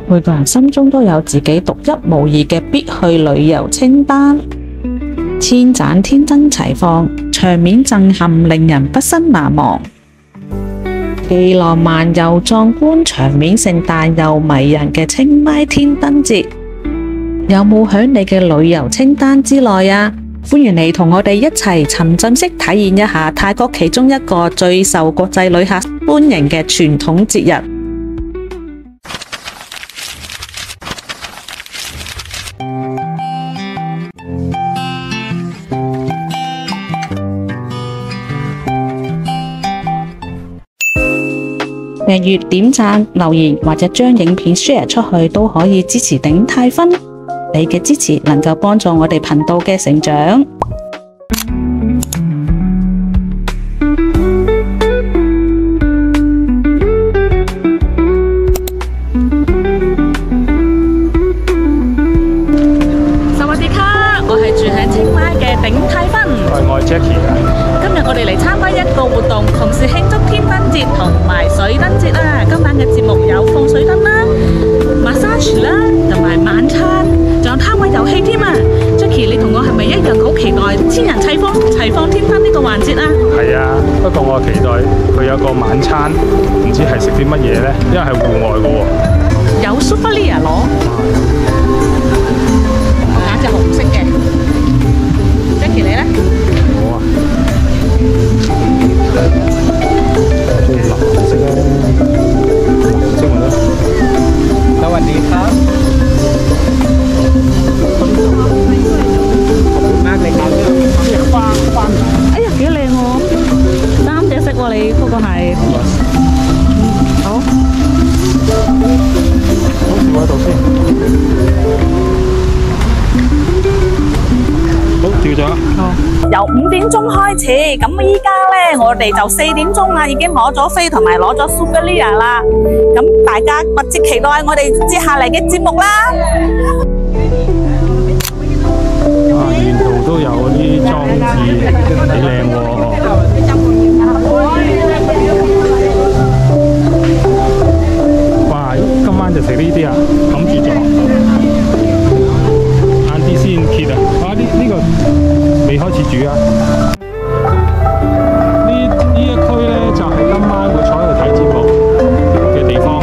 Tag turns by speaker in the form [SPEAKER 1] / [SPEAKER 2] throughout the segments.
[SPEAKER 1] 每個人心中都有自己獨一無二嘅必去旅遊清單，千盞天燈齊放，場面震撼，令人畢生難忘。既浪漫又壯觀，場面盛大又迷人嘅清邁天燈節，有冇喺你嘅旅遊清單之內啊？歡迎你同我哋一齊沉浸式體驗一下泰國其中一個最受國際旅客歡迎嘅傳統節日。訂閱、點讚、留言或者將影片 share 出去都可以支持鼎泰芬。你嘅支持能夠幫助我哋頻道嘅成長。สวัสดีค่ะ，我係住喺清邁嘅鼎泰芬。
[SPEAKER 2] 我係 Jackie 啊。
[SPEAKER 1] 今日我哋嚟參加一個活動，同時慶祝天燈節同埋水燈節啦。今晚嘅節目有放水燈啦、massage 啦，同埋晚餐，仲有攤位遊戲添啊 ！Jackie， 你同我係咪一樣好期待千人齊放天燈呢個環節啊？
[SPEAKER 2] 係啊，不過我期待佢有個晚餐，唔知係食啲乜嘢呢？因為係戶外嘅喎。
[SPEAKER 1] 有 souvenir 攞，揀隻紅色嘅。Jackie 你呢？
[SPEAKER 2] 我啊，中意藍色啦，藍色咪得。สวัสดีครับขอบคุณมากเลยครับเนี่ยกว้าง
[SPEAKER 1] 哎呀，幾靚喎！3隻色喎，你嗰個係。好。
[SPEAKER 2] 好，調喺度先。好，調咗。
[SPEAKER 1] 由5點鐘開始，咁依家呢，我哋就4點鐘啦，已經攞咗飛同埋攞咗 souvenir 啦。咁大家密切期待我哋接下嚟嘅節目啦。
[SPEAKER 2] 啊，沿途都有嗰啲裝置，幾靚喎！哇，今晚就食呢啲啊，冚住咗，晏啲先揭啊！啊，呢個未開始煮啊！呢一區咧就係今晚會坐喺度睇節目嘅地方啦。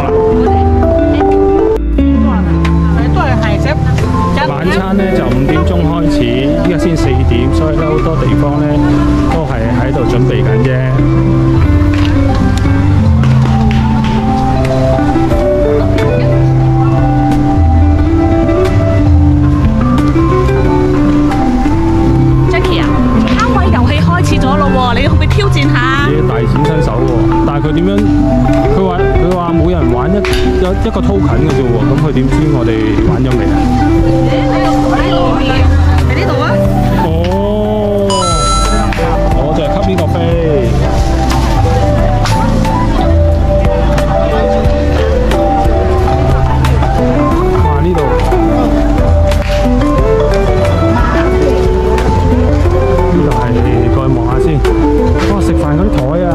[SPEAKER 2] 晚餐咧就5點鐘開始，依家先4點，所以咧好多地方咧都係喺度準備緊啫。
[SPEAKER 1] Jackie 啊，攤位遊戲開始咗咯喎，你可唔可以挑戰下？
[SPEAKER 2] 你大展身手喎，但係佢點樣？佢話每人玩一個 token 嘅啫喎，咁佢點知我哋玩咗未啊？
[SPEAKER 1] 喺呢度啊！
[SPEAKER 2] 哦，我就係吸呢個飛。哇！呢度係過去望下先。哇！食飯嗰啲台啊！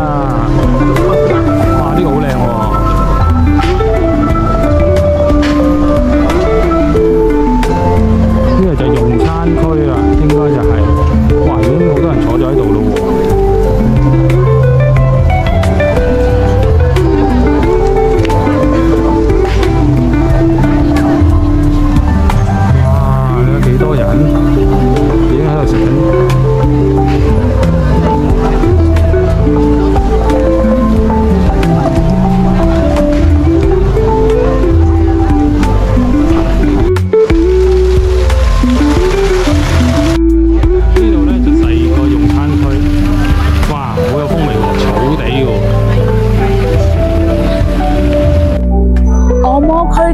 [SPEAKER 2] 哇！呢個好靚喎。呢個就用餐區啊，應該就係，哇！已經好多人坐咗喺度咯喎。哇！你睇幾多人，已經喺度食緊。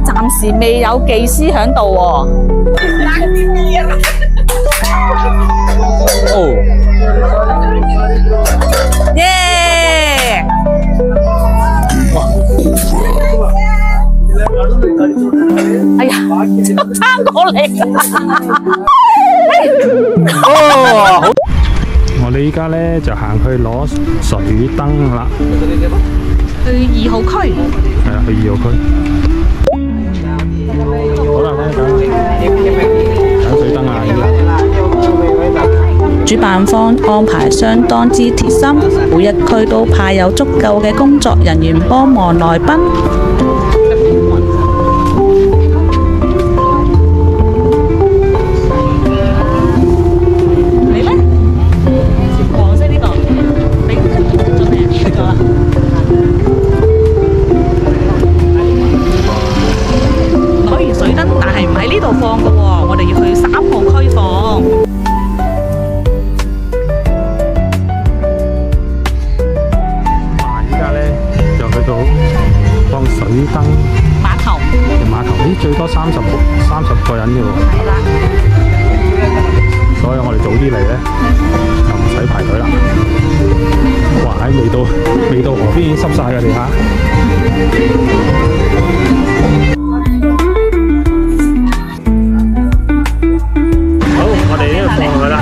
[SPEAKER 2] 暫時未有技師喺度喎。哦，
[SPEAKER 1] 耶！哎呀，撐過嚟
[SPEAKER 2] 哦，好。我哋依家咧就行去攞水燈啦。
[SPEAKER 1] 去2號區。
[SPEAKER 2] 係啊，去2號區。
[SPEAKER 1] 主辦方安排相當之貼心，每一區都派有足夠嘅工作人員幫忙來賓。放嘅喎，我哋要去3號區放。
[SPEAKER 2] 依家咧就去到放水燈
[SPEAKER 1] 碼頭。
[SPEAKER 2] 碼頭，咦，最多30個人嘅喎。
[SPEAKER 1] 係啦。
[SPEAKER 2] 所以我哋早啲嚟咧，就唔使排隊啦。哇！未到河邊已經濕晒嘅地下。我哋呢度放佢啦。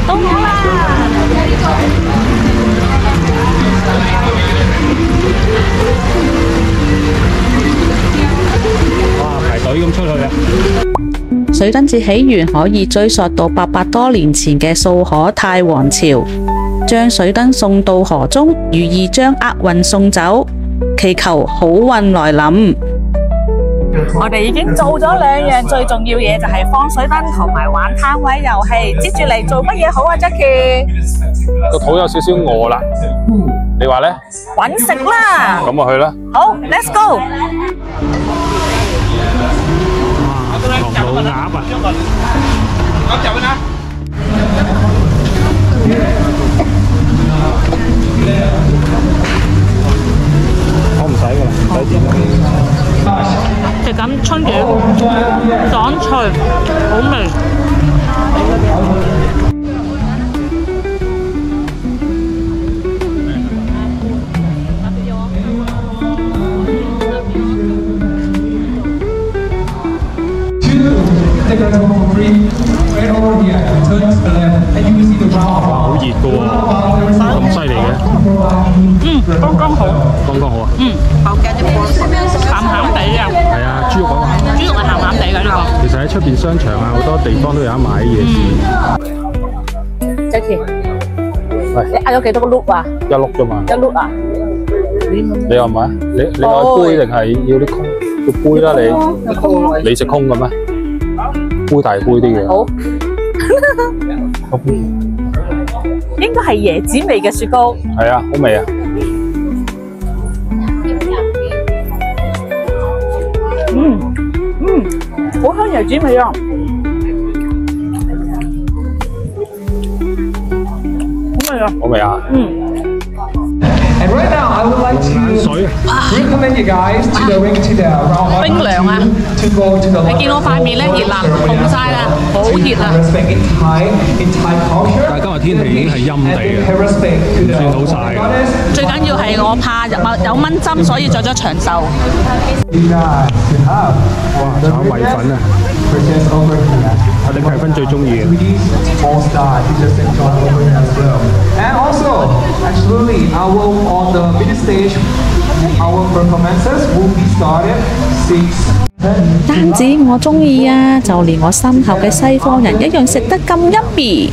[SPEAKER 1] 到我啦！
[SPEAKER 2] 哇！排隊咁出去啊！
[SPEAKER 1] 水燈節起源可以追溯到800多年前嘅素可泰王朝，將水燈送到河中，寓意將厄運送走，祈求好運來臨。我哋已經做咗2樣最重要嘢，就係放水燈同埋玩攤位遊戲。接住嚟做乜嘢好啊 ，Jackie？
[SPEAKER 2] 個肚有少少餓啦，你話咧？
[SPEAKER 1] 搵食啦！
[SPEAKER 2] 咁就去啦。
[SPEAKER 1] 好 ，Let's go！
[SPEAKER 2] 唐老鴨啊！我唔使㗎啦，唔使錢。
[SPEAKER 1] 食緊春卷，爽脆，好味。
[SPEAKER 2] 哇，好熱㗎喎，咁犀利嘅。
[SPEAKER 1] 剛剛好。
[SPEAKER 2] 剛剛好啊。
[SPEAKER 1] 好嘅，鹹鹹地啊。
[SPEAKER 2] 係啊，豬肉啊嘛。
[SPEAKER 1] 豬肉係鹹鹹地嘅呢個。
[SPEAKER 2] 其實喺出邊商場啊，好多地方都有得買夜市。
[SPEAKER 1] Jackie，
[SPEAKER 2] 喂，
[SPEAKER 1] 你嗌咗幾多個碌啊
[SPEAKER 2] 1碌啫嘛。
[SPEAKER 1] 1碌啊？
[SPEAKER 2] 你又買？你愛杯定係要啲空？要杯啦你。你食空嘅咩？杯大杯啲嘅。
[SPEAKER 1] 好。應該係椰子味嘅雪糕。
[SPEAKER 2] 係啊，好味啊！
[SPEAKER 1] 好香椰子味啊！好味啊！
[SPEAKER 2] 好味啊！And
[SPEAKER 3] right now, I would like to recommend you guys to going to the round
[SPEAKER 1] 冰涼啊！
[SPEAKER 3] to go to the.
[SPEAKER 1] 你見我塊面咧熱辣紅晒啦，好熱啊！
[SPEAKER 3] In Thai culture.
[SPEAKER 2] 但係今日天氣已經係陰地嘅，唔算好曬嘅。
[SPEAKER 1] 最緊要係我怕有蚊針，所以着咗長袖。
[SPEAKER 2] 哇！炒米粉啊！我哋米粉最中意嘅。
[SPEAKER 3] And also, actually, on the mid stage, our performances will be started 6.
[SPEAKER 1] 單止我中意啊，就連我身後嘅西方人一樣食得咁yummy。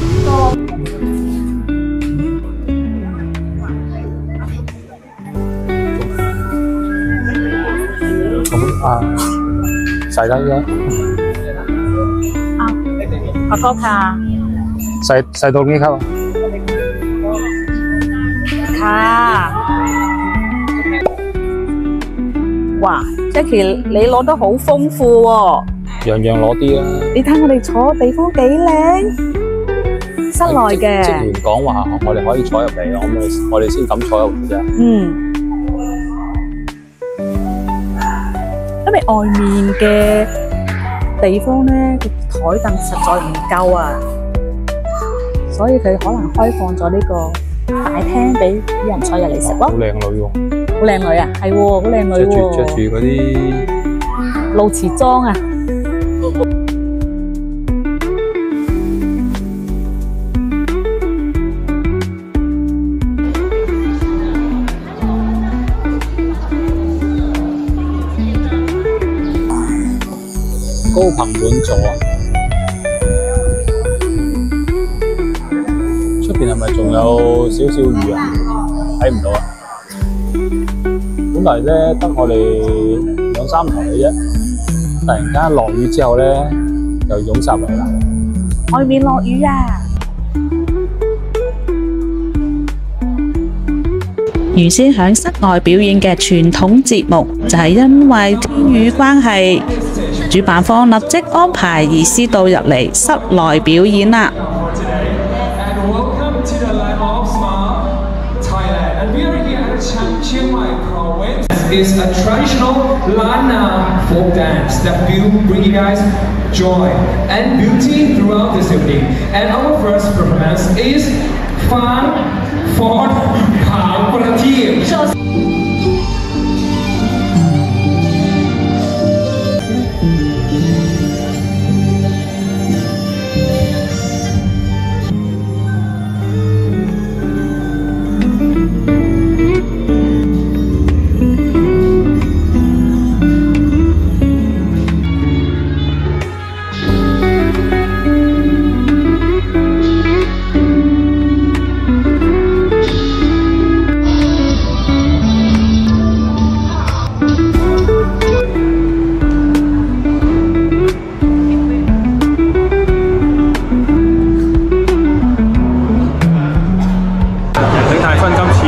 [SPEAKER 2] 細得嘅。
[SPEAKER 1] 阿哥卡。
[SPEAKER 2] 細到幾級啊？
[SPEAKER 1] 卡。哇 ，Jackie， 你攞得好豐富喎。
[SPEAKER 2] 樣樣攞啲啦。
[SPEAKER 1] 你睇我哋坐地方幾靚，室內嘅。
[SPEAKER 2] 職員講話，我哋可以坐入嚟，我哋先敢坐入嚟啫。
[SPEAKER 1] 因為外面嘅地方咧，個台凳實在唔夠啊，所以佢可能開放咗呢個大廳俾啲人坐入嚟食咯。
[SPEAKER 2] 好靚女喎！
[SPEAKER 1] 好靚女啊，係喎，好靚女喎。
[SPEAKER 2] 着住嗰啲
[SPEAKER 1] 露臍裝啊！
[SPEAKER 2] 高朋滿座啊！出邊係咪仲有少少雨啊？睇唔到啊！本來咧得我哋2、3台嘅啫，突然間落雨之後咧，就湧晒嚟啦。
[SPEAKER 1] 外面落雨啊！原先喺室外表演嘅傳統節目，就係因為天雨關係，主辦方立即安排義師導入嚟室內表演啦。
[SPEAKER 3] Is a traditional Lanna folk dance that will bring you guys joy and beauty throughout this evening. And our first performance is Fun for Pao Team.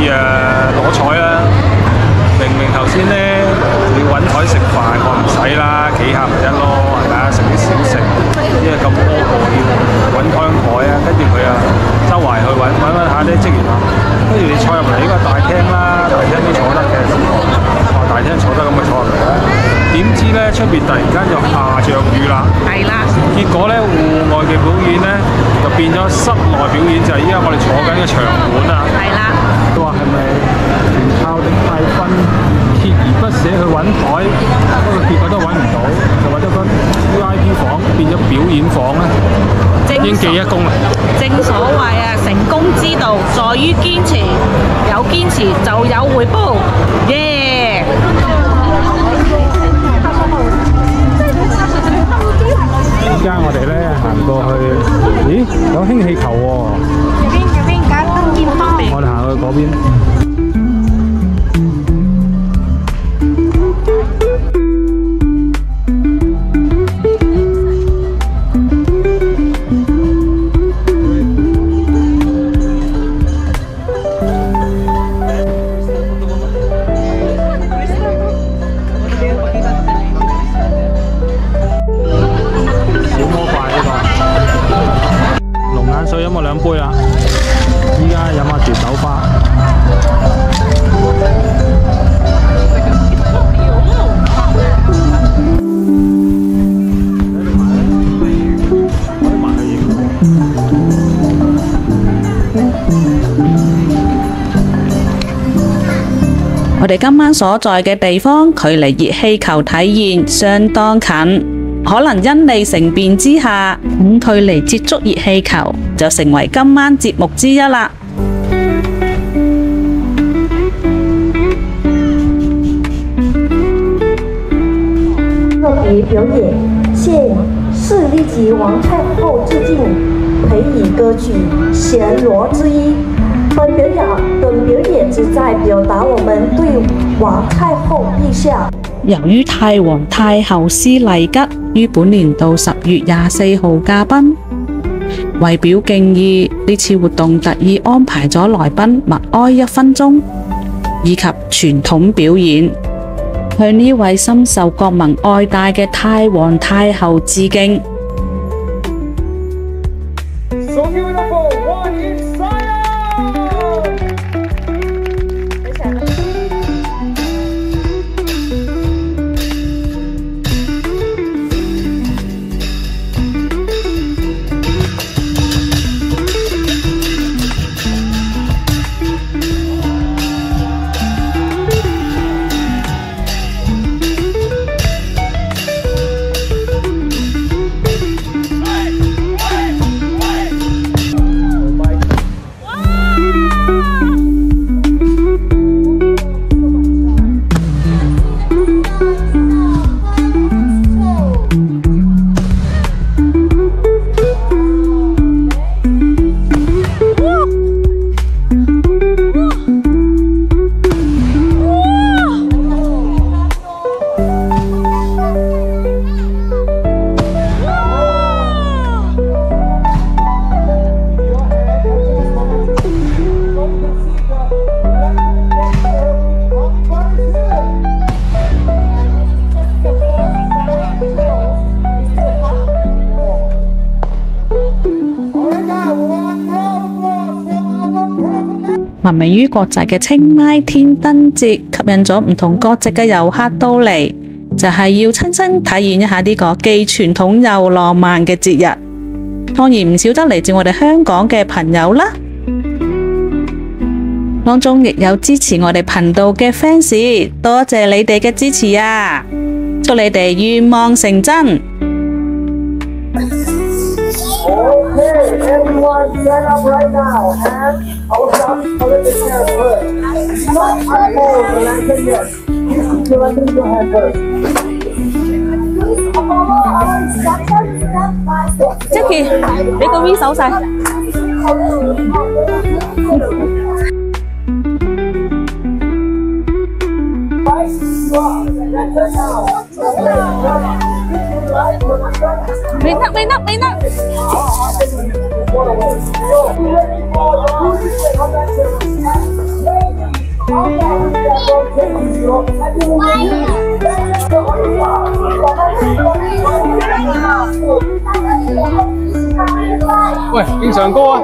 [SPEAKER 2] 攞彩啦！明頭先咧要揾台食飯，我唔使啦，企下咪得咯，係咪啊？食啲小食，因為咁多個要揾香台啊，跟住佢啊周圍去揾下啲職員話，不如你坐入嚟呢個大廳啦，大廳都坐得嘅，話大廳坐得咁咪坐入嚟啦。點知咧出邊突然間就下着雨啦，
[SPEAKER 1] 係啦，
[SPEAKER 2] 結果咧戶外嘅表演咧就變咗室內表演，就係依家我哋坐緊嘅場館啊。係啦。佢話係咪全靠鼎泰芬鍥而不捨去揾台，不過結果都揾唔到，就揾咗間 VIP 房變咗表演房咧，應記一功啦。
[SPEAKER 1] 正所謂啊，成功之道在於堅持，有堅持就有回報，耶！
[SPEAKER 2] 依家我哋咧行過去，咦有氫氣球喎！我哋行去嗰邊。小魔怪呢個龍眼水飲咗2杯啦。依家飲下奪豆花。
[SPEAKER 1] 我哋今晚所在嘅地方，距離熱氣球體現相當近。可能因利乘便之下，近距離接觸熱氣球就成為今晚節目之一啦。
[SPEAKER 4] 特別表演，現市立級王太后致敬，培以歌曲《暹羅之音》。本表演旨在表達我們對王太后陛下。
[SPEAKER 1] 由於太皇太后司麗吉於本年度10月24號駕崩，為表敬意，呢次活動特意安排咗來賓默哀1分鐘，以及傳統表演，向呢位深受國民愛戴嘅太皇太后致敬。名於國際嘅清邁天燈節，吸引咗唔同國籍嘅遊客到嚟，就係要親身體驗一下呢個既傳統又浪漫嘅節日。當然唔少得嚟自我哋香港嘅朋友啦，當中亦有支持我哋頻道嘅 fans， 多謝你哋嘅支持啊！祝你哋願望成真。
[SPEAKER 4] Okay, everyone stand up right now and I'll stop pulling the chair first. Not unfold the lantern yet. Please keep your lantern in your hand first.
[SPEAKER 1] Jackie， 你個 V 手勢。未得。
[SPEAKER 2] 喂，應唱歌啊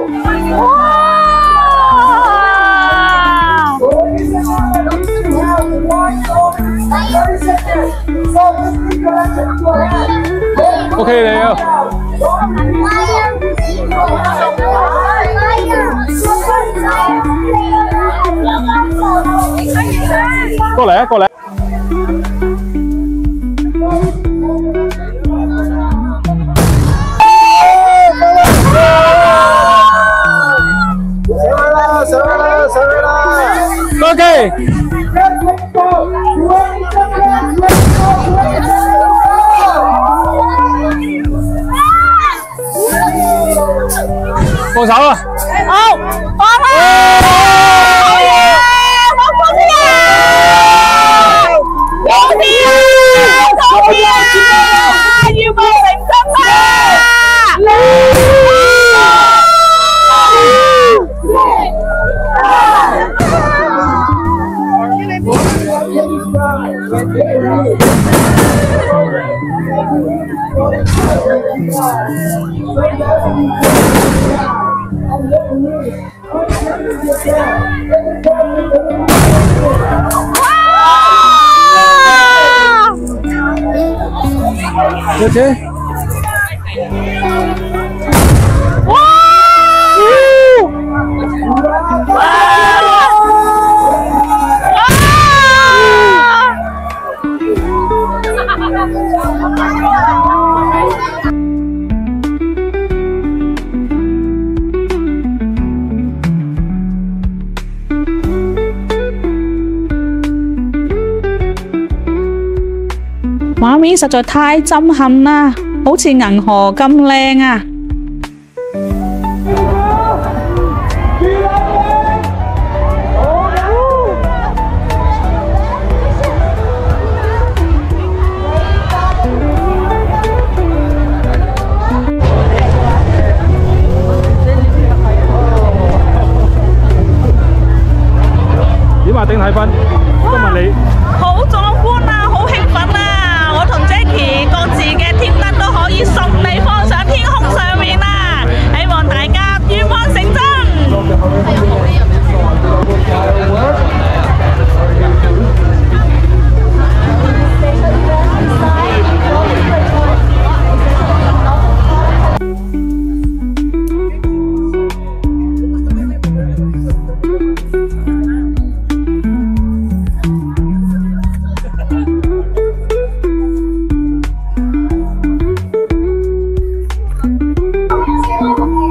[SPEAKER 2] ！OK 你啊！過嚟啊！過嚟！上去！放手啊！
[SPEAKER 1] 好，放啦！好嘢！冇放啲啊！有啲啊！好嘢啊！願望成真啦！OK。畫面實在太震撼啦，好似銀河咁靚啊！
[SPEAKER 2] 點啊？丁體芬，今日你
[SPEAKER 1] 好壯觀啊，好興奮啊！我同 Jackie 各自嘅天燈都可以順利放上天空上面啦！希望大家願望成真。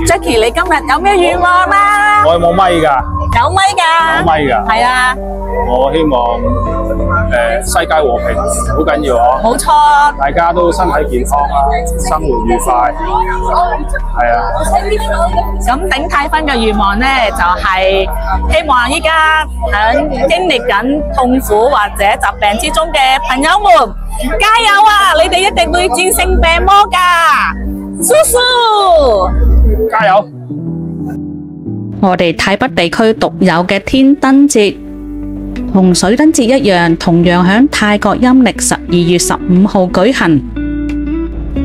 [SPEAKER 1] Jackie， 你今日有咩願望啊？
[SPEAKER 2] 我有冇咪㗎？
[SPEAKER 1] 有咪㗎？
[SPEAKER 2] 有咪㗎？
[SPEAKER 1] 係啊！
[SPEAKER 2] 我希望世界和平好緊要啊！
[SPEAKER 1] 冇錯。
[SPEAKER 2] 大家都身體健康啊，生活愉快。係啊。
[SPEAKER 1] 咁頂太芬嘅願望呢，就係希望依家響經歷緊痛苦或者疾病之中嘅朋友們，加油啊！你哋一定會戰勝病魔㗎，สู้สู้！
[SPEAKER 2] 加油！
[SPEAKER 1] 我哋泰北地區獨有嘅天燈節，同水燈節一樣，同樣響泰國陰曆12月15號舉行。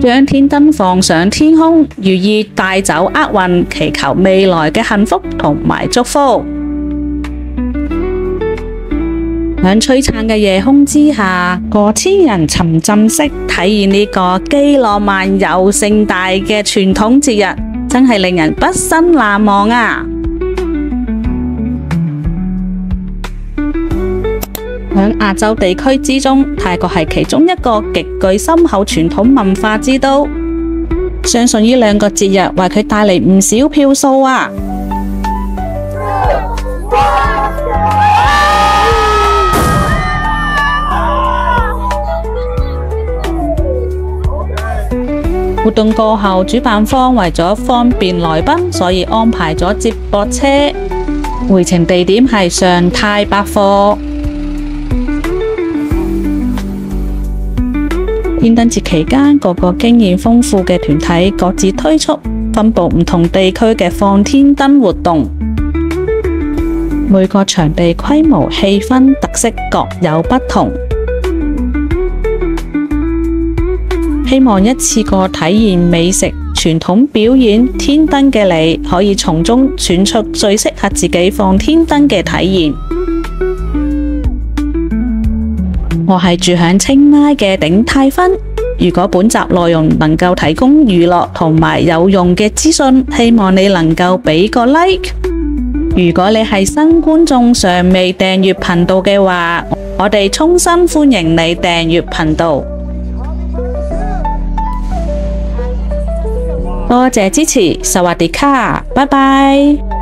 [SPEAKER 1] 將天燈放上天空，寓意帶走厄運，祈求未來嘅幸福同埋祝福。喺璀璨嘅夜空之下，過千人沉浸式體驗呢個既浪漫又盛大嘅傳統節日，真係令人畢生難忘啊！喺亞洲地區之中，泰國係其中一個極具深厚傳統文化之都，相信呢兩個節日為佢帶嚟唔少票數啊！活動過後，主辦方為咗方便來賓，所以安排咗接駁車。回程地點係上泰百貨。天燈節期間，各個經驗豐富嘅團體各自推出分佈唔同地區嘅放天燈活動，每個場地規模、氣氛、特色各有不同。希望一次過體驗美食、傳統表演、天燈嘅你，可以從中選出最適合自己放天燈嘅體驗。我係住響清邁嘅頂泰芬。如果本集內容能夠提供娛樂同埋有用嘅資訊，希望你能夠俾個 like。如果你係新觀眾，尚未訂閱頻道嘅話，我哋衷心歡迎你訂閱頻道。多謝支持，薩瓦迪卡，拜拜。